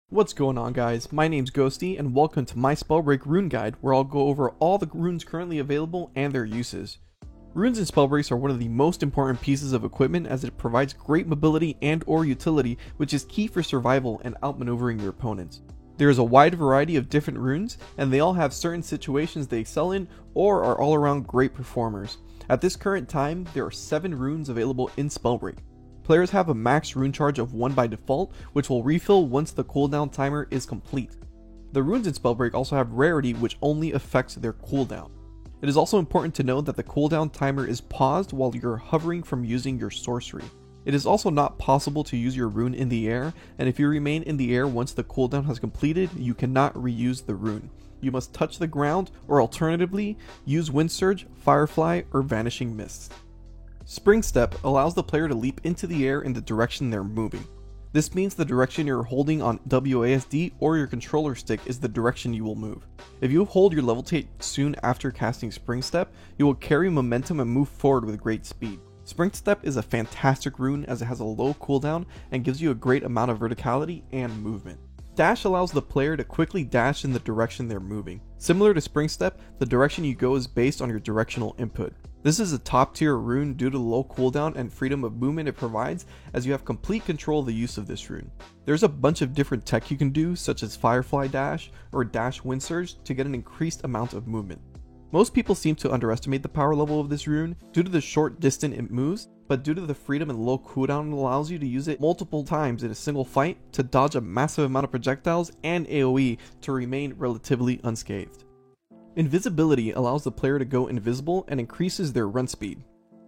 What's going on, guys? My name's Ghosty and welcome to my Spellbreak rune guide, where I'll go over all the runes currently available and their uses. Runes and spellbreaks are one of the most important pieces of equipment, as it provides great mobility and or utility, which is key for survival and outmaneuvering your opponents. There is a wide variety of different runes, and they all have certain situations they excel in or are all around great performers. At this current time, there are 7 runes available in Spellbreak. Players have a max rune charge of 1 by default, which will refill once the cooldown timer is complete. The runes in Spellbreak also have rarity, which only affects their cooldown. It is also important to note that the cooldown timer is paused while you're hovering from using your sorcery. It is also not possible to use your rune in the air, and if you remain in the air once the cooldown has completed, you cannot reuse the rune. You must touch the ground, or alternatively, use Wind Surge, Firefly, or Vanishing Mist. Spring Step allows the player to leap into the air in the direction they're moving. This means the direction you're holding on WASD or your controller stick is the direction you will move. If you hold your levitate soon after casting Spring Step, you will carry momentum and move forward with great speed. Spring Step is a fantastic rune as it has a low cooldown and gives you a great amount of verticality and movement. Dash allows the player to quickly dash in the direction they're moving. Similar to Spring Step, the direction you go is based on your directional input. This is a top tier rune due to the low cooldown and freedom of movement it provides, as you have complete control of the use of this rune. There's a bunch of different tech you can do, such as Firefly Dash or Dash Wind Surge, to get an increased amount of movement. Most people seem to underestimate the power level of this rune due to the short distance it moves, but due to the freedom and low cooldown, it allows you to use it multiple times in a single fight to dodge a massive amount of projectiles and AoE to remain relatively unscathed. Invisibility allows the player to go invisible and increases their run speed.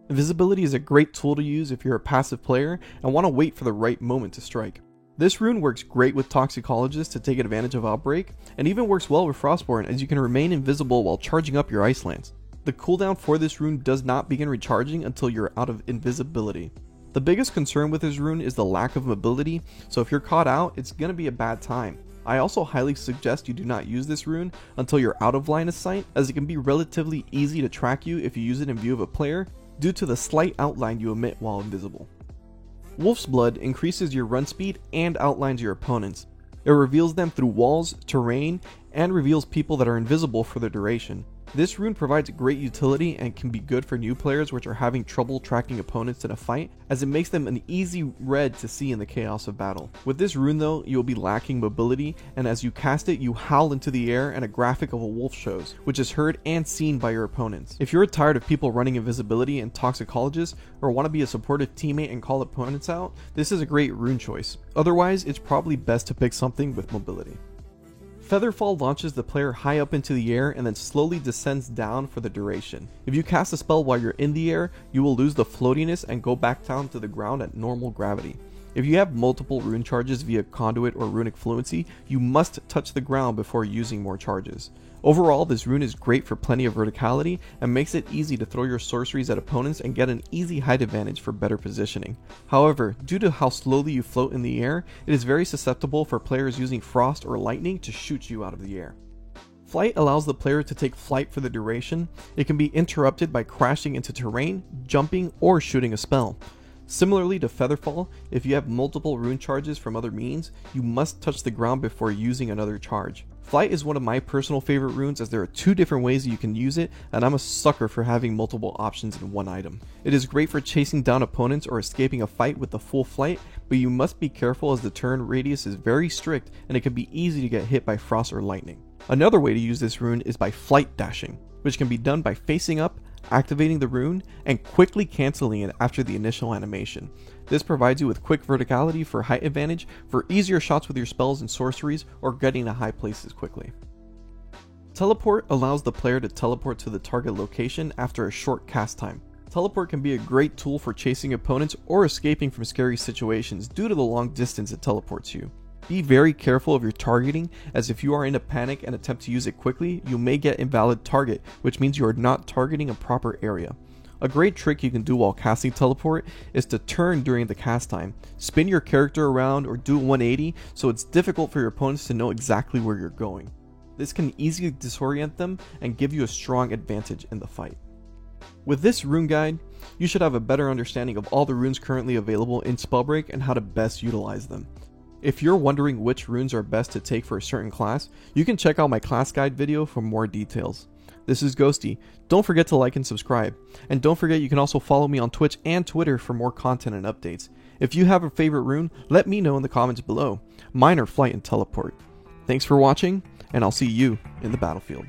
Invisibility is a great tool to use if you're a passive player and want to wait for the right moment to strike. This rune works great with Toxicologists to take advantage of Outbreak, and even works well with Frostborn, as you can remain invisible while charging up your Ice Lance. The cooldown for this rune does not begin recharging until you're out of invisibility. The biggest concern with this rune is the lack of mobility, so if you're caught out, it's going to be a bad time. I also highly suggest you do not use this rune until you're out of line of sight, as it can be relatively easy to track you if you use it in view of a player due to the slight outline you emit while invisible. Wolf's Blood increases your run speed and outlines your opponents. It reveals them through walls, terrain, and reveals people that are invisible for the duration. This rune provides great utility and can be good for new players which are having trouble tracking opponents in a fight, as it makes them an easy red to see in the chaos of battle. With this rune though, you will be lacking mobility, and as you cast it, you howl into the air and a graphic of a wolf shows, which is heard and seen by your opponents. If you're tired of people running invisibility and Toxicologists, or want to be a supportive teammate and call opponents out, this is a great rune choice. Otherwise, it's probably best to pick something with mobility. Featherfall launches the player high up into the air and then slowly descends down for the duration. If you cast a spell while you're in the air, you will lose the floatiness and go back down to the ground at normal gravity. If you have multiple rune charges via Conduit or Runic Fluency, you must touch the ground before using more charges. Overall, this rune is great for plenty of verticality and makes it easy to throw your sorceries at opponents and get an easy height advantage for better positioning. However, due to how slowly you float in the air, it is very susceptible for players using Frost or Lightning to shoot you out of the air. Flight allows the player to take flight for the duration. It can be interrupted by crashing into terrain, jumping, or shooting a spell. Similarly to Featherfall, if you have multiple rune charges from other means, you must touch the ground before using another charge. Flight is one of my personal favorite runes, as there are 2 different ways you can use it, and I'm a sucker for having multiple options in one item. It is great for chasing down opponents or escaping a fight with the full flight, but you must be careful as the turn radius is very strict and it can be easy to get hit by Frost or Lightning. Another way to use this rune is by flight dashing, which can be done by facing up, activating the rune, and quickly cancelling it after the initial animation. This provides you with quick verticality for height advantage, for easier shots with your spells and sorceries, or getting to high places quickly. Teleport allows the player to teleport to the target location after a short cast time. Teleport can be a great tool for chasing opponents or escaping from scary situations due to the long distance it teleports you. Be very careful of your targeting, as if you are in a panic and attempt to use it quickly, you may get invalid target, which means you are not targeting a proper area. A great trick you can do while casting teleport is to turn during the cast time. Spin your character around or do 180 so it's difficult for your opponents to know exactly where you're going. This can easily disorient them and give you a strong advantage in the fight. With this rune guide, you should have a better understanding of all the runes currently available in Spellbreak and how to best utilize them. If you're wondering which runes are best to take for a certain class, you can check out my class guide video for more details. This is Ghosty. Don't forget to like and subscribe. And don't forget you can also follow me on Twitch and Twitter for more content and updates. If you have a favorite rune, let me know in the comments below. Mine are Flight and Teleport. Thanks for watching, and I'll see you in the battlefield.